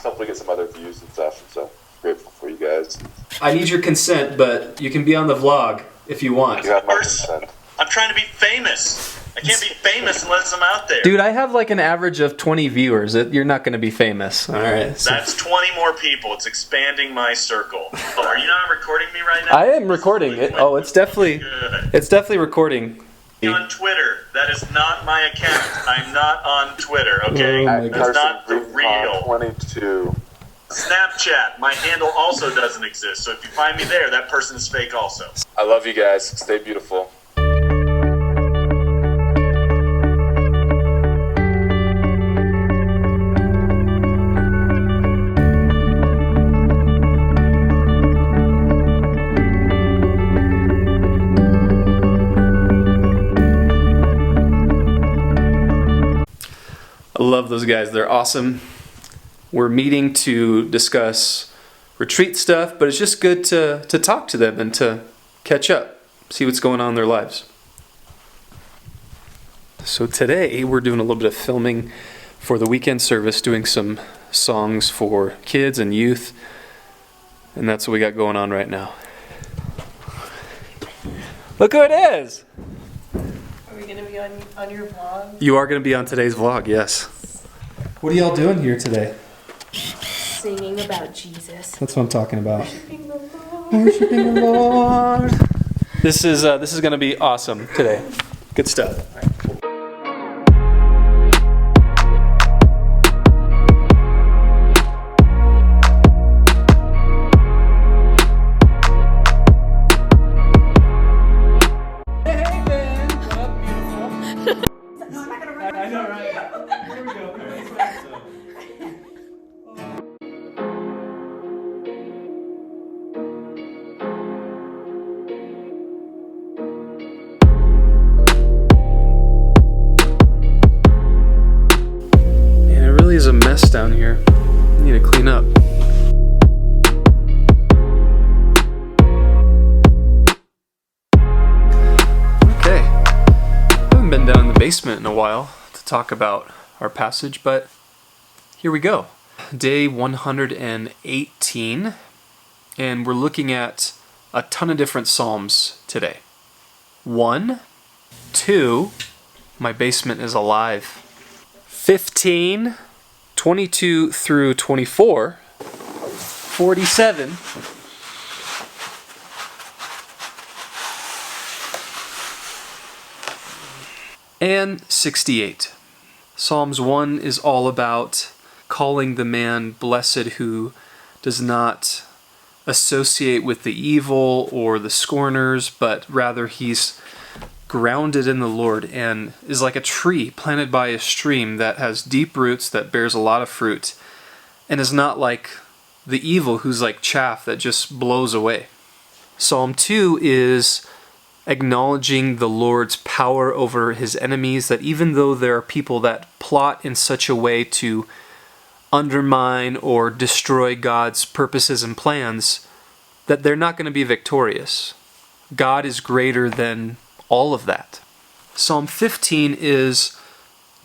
hopefully get some other views and stuff. And so grateful for you guys. I need your consent, but you can be on the vlog if you want. You have my consent. I'm trying to be famous. I can't be famous unless I'm out there. Dude, I have like an average of 20 viewers. You're not going to be famous. All right. So. That's 20 more people. It's expanding my circle. Oh, are you not recording me right now? I am recording it. Oh, it's definitely recording. On Twitter. That is not my account. I'm not on Twitter, okay? Oh That's not the real. 22. Snapchat. My handle also doesn't exist. So if you find me there, that person is fake also. I love you guys. Stay beautiful. I love those guys. They're awesome. We're meeting to discuss retreat stuff, but it's just good to talk to them and to catch up, see what's going on in their lives. So today we're doing a little bit of filming for the weekend service, doing some songs for kids and youth, and that's what we got going on right now. Look who it is! Are we going to be on your vlog? You are going to be on today's vlog, yes. What are y'all doing here today? Singing about Jesus. That's what I'm talking about. Worshiping the Lord. Worshiping the Lord. This is going to be awesome today. Good stuff. I know, right? Here we go. Man, it really is a mess down here. I need to clean up. Okay. I haven't been down in the basement in a while to talk about our passage, but here we go. Day 118, and we're looking at a ton of different psalms today. 1, 2, my basement is alive. 15, 22 through 24, 47, and 68. Psalms 1 is all about calling the man blessed who does not associate with the evil or the scorners, but rather he's grounded in the Lord and is like a tree planted by a stream that has deep roots, that bears a lot of fruit, and is not like the evil who's like chaff that just blows away. Psalm 2 is acknowledging the Lord's power over his enemies, that even though there are people that plot in such a way to undermine or destroy God's purposes and plans, that they're not going to be victorious. God is greater than all of that. Psalm 15 is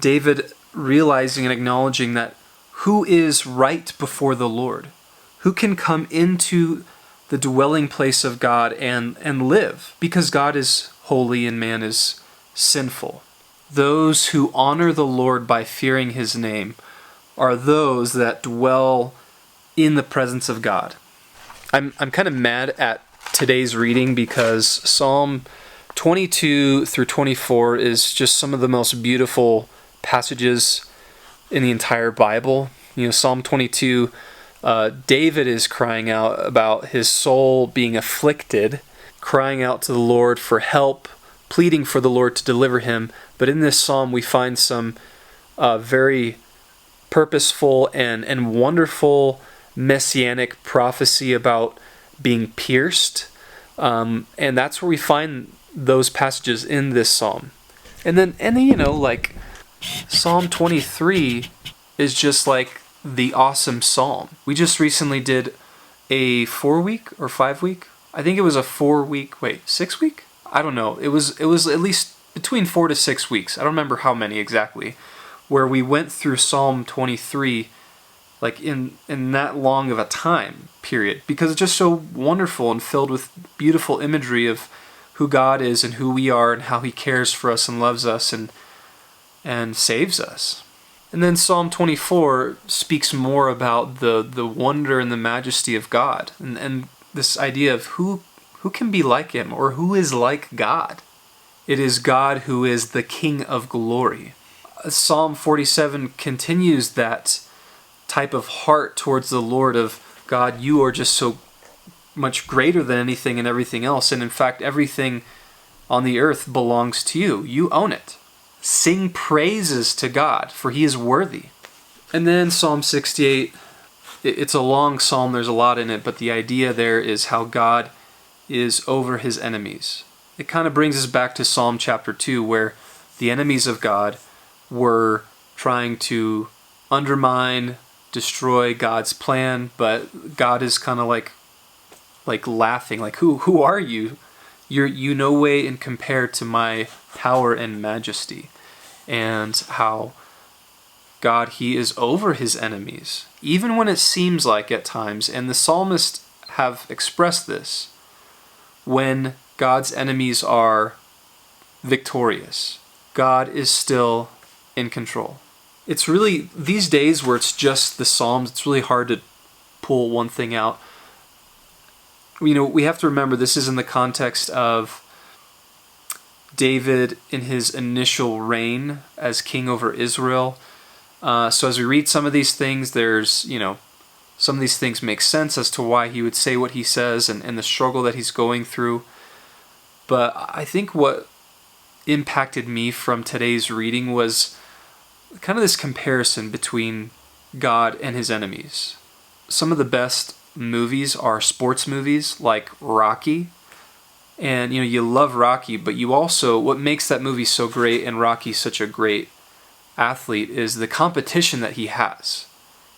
David realizing and acknowledging that who is right before the Lord? Who can come into the dwelling place of God and live? Because God is holy and man is sinful. Those who honor the Lord by fearing his name are those that dwell in the presence of God. I'm kind of mad at today's reading because Psalm 22 through 24 is just some of the most beautiful passages in the entire Bible. You know, Psalm 22, David is crying out about his soul being afflicted, crying out to the Lord for help, pleading for the Lord to deliver him. But in this psalm we find some very purposeful and wonderful messianic prophecy about being pierced. And that's where we find those passages in this psalm. And then you know, like Psalm 23 is just like the awesome psalm. We just recently did a 4-week or 5-week. I think it was a 4-week. Wait, 6-week? I don't know. It was at least between 4 to 6 weeks. I don't remember how many exactly. Where we went through Psalm 23 like in that long of a time period, because it's just so wonderful and filled with beautiful imagery of who God is and who we are and how he cares for us and loves us and saves us. And then Psalm 24 speaks more about the wonder and the majesty of God, and this idea of who can be like him, or who is like God. It is God who is the King of glory. Psalm 47 continues that type of heart towards the Lord of, God, you are just so much greater than anything and everything else, and in fact everything on the earth belongs to you. You own it. Sing praises to God, for he is worthy. And then Psalm 68, it's a long psalm, there's a lot in it, but the idea there is how God is over his enemies. It kind of brings us back to Psalm chapter 2, where the enemies of God were trying to undermine, destroy God's plan, but God is kind of like laughing, like, who are you? You no way in compared to my power and majesty. And how God, he is over his enemies, even when it seems like at times, and the psalmists have expressed this, when God's enemies are victorious, God is still in control. It's really, these days where it's just the Psalms, it's really hard to pull one thing out. You know, we have to remember this is in the context of David in his initial reign as king over Israel. So as we read some of these things, there's, some of these things make sense as to why he would say what he says and the struggle that he's going through. But I think what impacted me from today's reading was kind of this comparison between God and his enemies. Some of the best movies are sports movies like Rocky. And, you love Rocky, but you also, what makes that movie so great and Rocky such a great athlete is the competition that he has.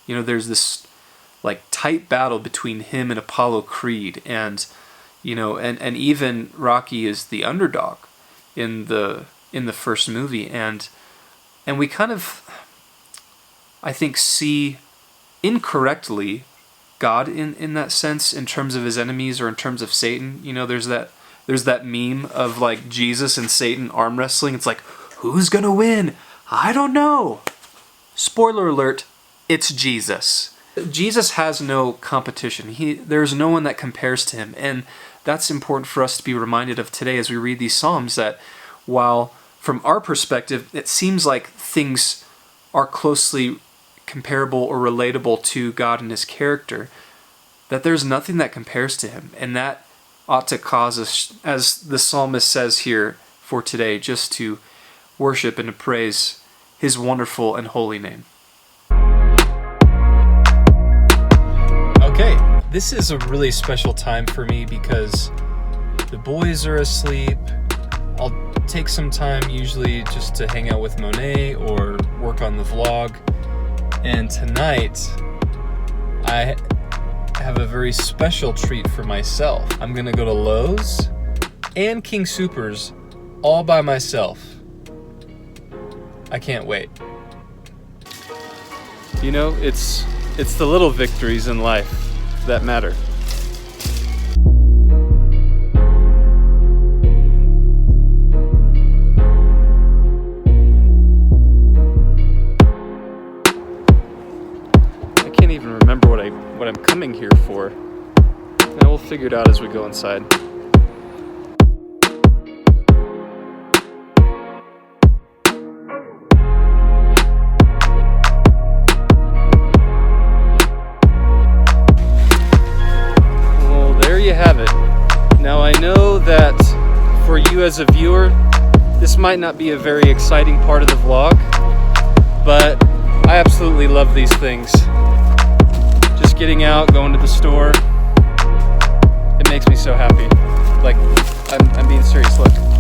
There's this tight battle between him and Apollo Creed, and and even Rocky is the underdog in the first movie, and we kind of, I think, see incorrectly God in that sense, in terms of his enemies or in terms of Satan. There's that meme of Jesus and Satan arm wrestling. It's like, who's gonna win? I don't know. Spoiler alert, it's Jesus. Jesus has no competition. There's no one that compares to him. And that's important for us to be reminded of today as we read these Psalms, that while from our perspective it seems like things are closely comparable or relatable to God and his character, that there's nothing that compares to him. And that ought to cause us, as the psalmist says here for today, just to worship and to praise his wonderful and holy name. Okay, this is a really special time for me because the boys are asleep. I'll take some time usually just to hang out with Monet or work on the vlog. And tonight, I have a very special treat for myself. I'm gonna go to Lowe's and King Soopers all by myself. I can't wait. It's the little victories in life that matter. I can't even remember what I'm coming here for. And we'll figure it out as we go inside. You have it. Now I know that for you as a viewer, this might not be a very exciting part of the vlog, but I absolutely love these things. Just getting out, going to the store, it makes me so happy. I'm being serious, look.